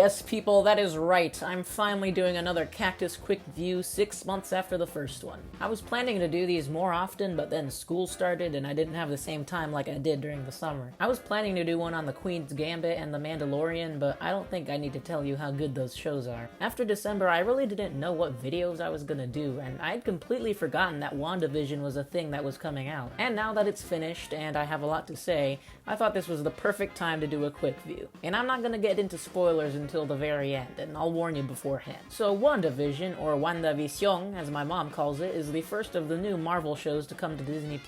Yes, people, that is right. I'm finally doing another Cactus Quickview 6 months after the first one. I was planning to do these more often, but then school started and I didn't have the same time like I did during the summer. I was planning to do one on the Queen's Gambit and the Mandalorian, but I don't think I need to tell you how good those shows are. After December, I really didn't know what videos I was gonna do, and I'd completely forgotten that Wandavision was a thing that was coming out. And now that it's finished and I have a lot to say, I thought this was the perfect time to do a quick view. And I'm not gonna get into spoilers until the very end, and I'll warn you beforehand. So Wandavision, or Wandavision as my mom calls it, is the first of the new Marvel shows to come to Disney+.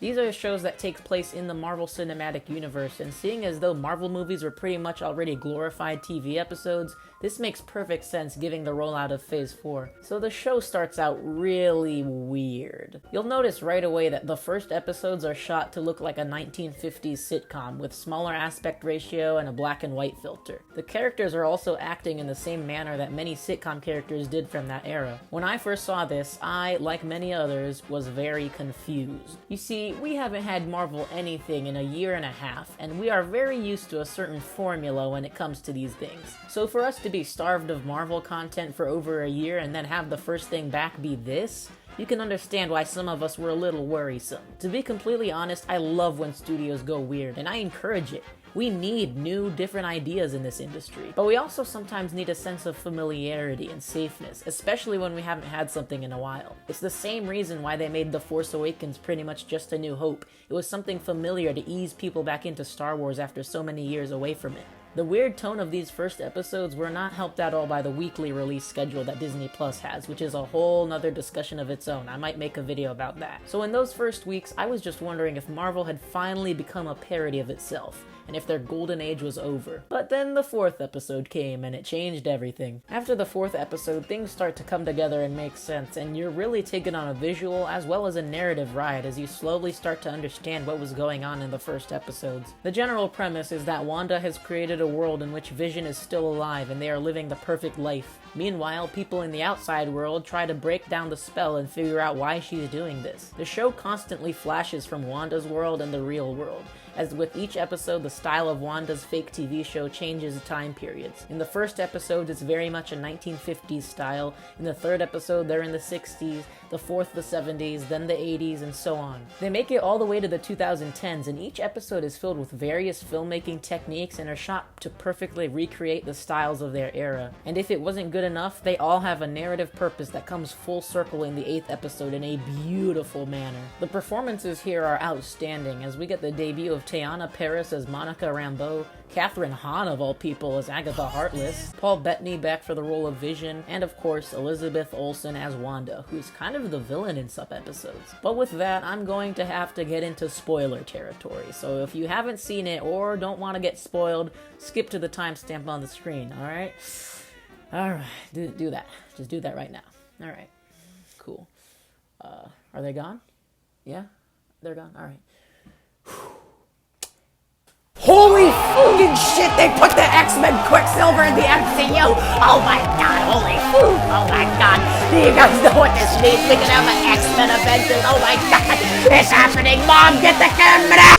These are shows that take place in the Marvel Cinematic Universe, and seeing as though Marvel movies were pretty much already glorified TV episodes, this makes perfect sense given the rollout of Phase 4. So the show starts out really weird. You'll notice right away that the first episodes are shot to look like a 1950s sitcom with smaller aspect ratio and a black and white filter. The characters are also acting in the same manner that many sitcom characters did from that era. When I first saw this, I, like many others, was very confused. You see, we haven't had Marvel anything in a year and a half, and we are very used to a certain formula when it comes to these things. So for us to be starved of Marvel content for over a year and then have the first thing back be this, you can understand why some of us were a little worrisome. To be completely honest, I love when studios go weird, and I encourage it. We need new, different ideas in this industry. But we also sometimes need a sense of familiarity and safeness, especially when we haven't had something in a while. It's the same reason why they made The Force Awakens pretty much just A New Hope. It was something familiar to ease people back into Star Wars after so many years away from it. The weird tone of these first episodes were not helped at all by the weekly release schedule that Disney Plus has, which is a whole nother discussion of its own. I might make a video about that. So in those first weeks, I was just wondering if Marvel had finally become a parody of itself, and if their golden age was over. But then the fourth episode came, and it changed everything. After the fourth episode, things start to come together and make sense, and you're really taken on a visual as well as a narrative ride as you slowly start to understand what was going on in the first episodes. The general premise is that Wanda has created a world in which Vision is still alive and they are living the perfect life. Meanwhile, people in the outside world try to break down the spell and figure out why she's doing this. The show constantly flashes from Wanda's world and the real world, as with each episode the style of Wanda's fake TV show changes time periods. In the first episode it's very much a 1950s style, in the third episode they're in the 60s, the fourth the 70s, then the 80s, and so on. They make it all the way to the 2010s, and each episode is filled with various filmmaking techniques and are shot to perfectly recreate the styles of their era. And if it wasn't good enough, they all have a narrative purpose that comes full circle in the 8th episode in a beautiful manner. The performances here are outstanding, as we get the debut of Tayana as Monica Rambeau, Catherine Hahn of all people as Agatha Harkness, Paul Bettany back for the role of Vision, and of course Elizabeth Olsen as Wanda, who's kind of the villain in some episodes. But with that, I'm going to have to get into spoiler territory, so if you haven't seen it or don't want to get spoiled, skip to the timestamp on the screen, alright? Alright, do that. Just do that right now. Alright, cool. Are they gone? Yeah? They're gone? Alright. Holy fucking shit, they put the X-Men Quicksilver in the MCU! Oh my god, holy food! Oh my god, do you guys know what this means? We can have an X-Men Avengers! Oh my god, it's happening! Mom, get the camera!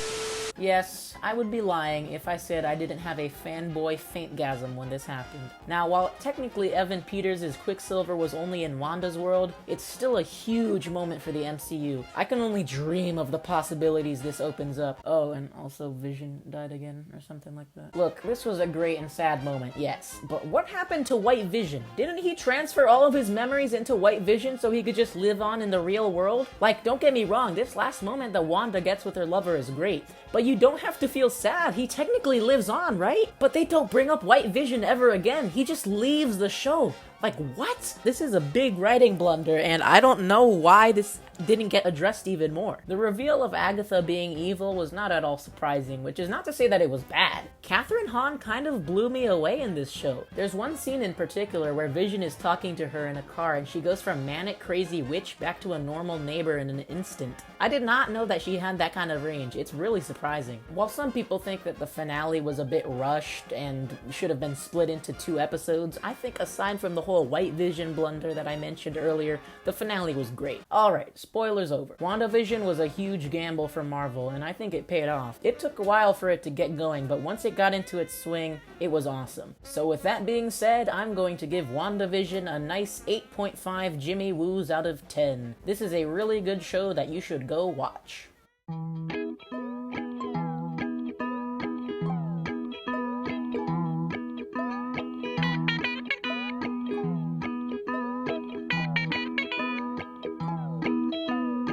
Yes, I would be lying if I said I didn't have a fanboy faintgasm when this happened. Now, while technically Evan Peters' Quicksilver was only in Wanda's world, it's still a huge moment for the MCU. I can only dream of the possibilities this opens up. Oh, and also Vision died again, or something like that. Look, this was a great and sad moment, yes, but what happened to White Vision? Didn't he transfer all of his memories into White Vision so he could just live on in the real world? Like, don't get me wrong, this last moment that Wanda gets with her lover is great, but you don't have to feel sad. He technically lives on, right? But they don't bring up White Vision ever again. He just leaves the show. Like, what? This is a big writing blunder, and I don't know why this didn't get addressed even more. The reveal of Agatha being evil was not at all surprising, which is not to say that it was bad. Catherine Hahn kind of blew me away in this show. There's one scene in particular where Vision is talking to her in a car and she goes from manic crazy witch back to a normal neighbor in an instant. I did not know that she had that kind of range. It's really surprising. While some people think that the finale was a bit rushed and should have been split into 2 episodes, I think aside from the whole White Vision blunder that I mentioned earlier, the finale was great. Alright, Spoilers over. Wandavision was a huge gamble for Marvel, and I think it paid off. It took a while for it to get going, but once it got into its swing, it was awesome. So with that being said, I'm going to give WandaVision a nice 8.5 Jimmy Woos out of 10. This is a really good show that you should go watch.